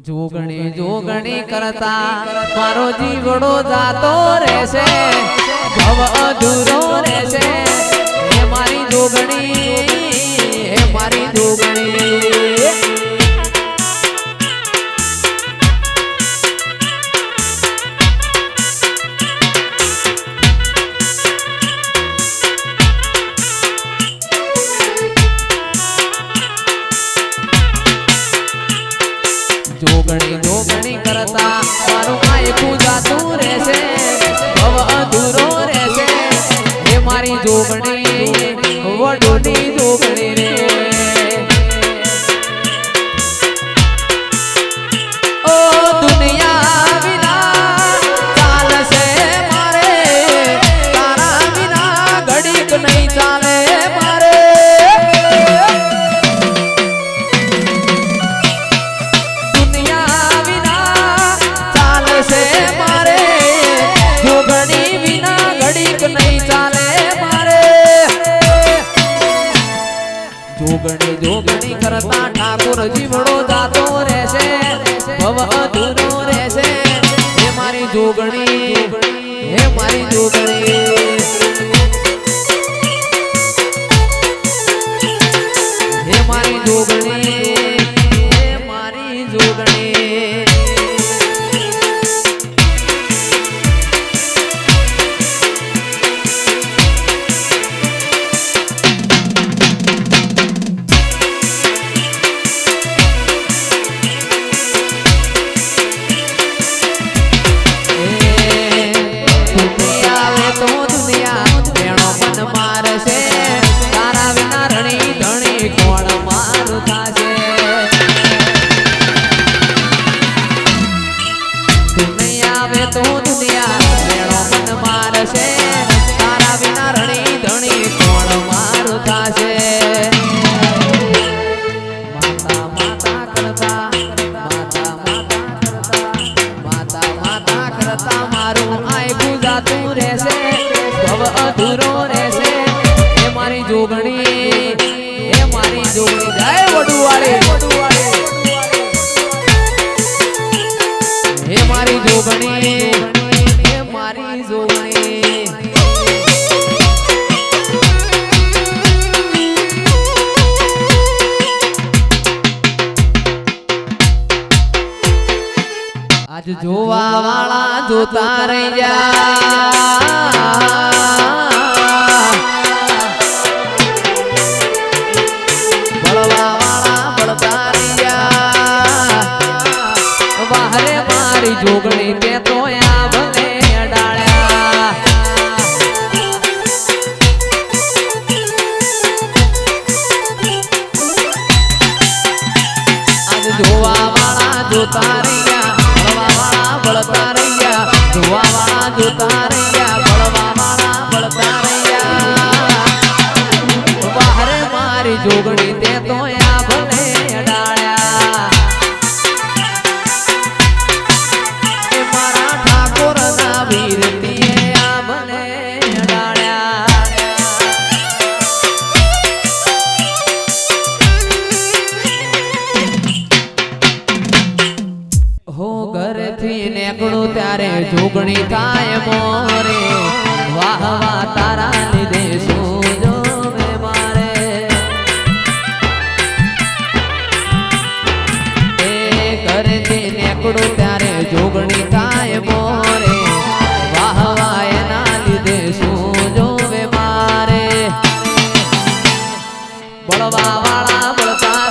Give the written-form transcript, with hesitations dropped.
જોગણી જોગણી કરતા મારો જીવડો જાતો રહેશે, ભવ અધૂરો રહેશે. હે મારી જોગણી, હે મારી જોગણી. જોગણી જોગણી કરતા મારું માયકું જાતું રહેશે, ભવ અધૂરો રહેશે. હે મારી જોગણી, વડોની જોગણી રે. ઓ દુનિયા વિના ચાલશે મારે, તારા વિના ઘડીક નહીં ચાલે મારે. જોગણી જોગણી કરતા ઠાકોર જીવડો જાતો રહેશે, ભવ અધૂરો રહેશે. હે મારી જોગણી, હે મારી જોગણી. હે મારી જોગણી, હે મારી જોગણી. અધૂરો રહેશે. હે મારી જોગણી, હે મારી જોગણી. જય વડુવાળી. હે મારી જોગણી, હે મારી જોગણી. આજ જોવા વાળા જોતા રહી જા, જોગણી તે તો ભલે અડાળ્યા. આજ જોવા વાળા જોતા રહ્યા, ભળવા વાળા ભળતા રહ્યા. જોવા વાળા જોતા રહ્યા, ભળવા વાળા ભળતા રહ્યા. બહાર મારી જોગણી તે તો ભલે અડાળ્યા. ત્યારે જોગણી થાય મોરે, વાહ વાહ તારા લીધે શું જોવે મારે. એ ઘરેથી નીકળું ત્યારે જોગણી થાય મોરે, વાહ વાહ એના લીધે શું જોવે મારે. બળવા વાળા બળતા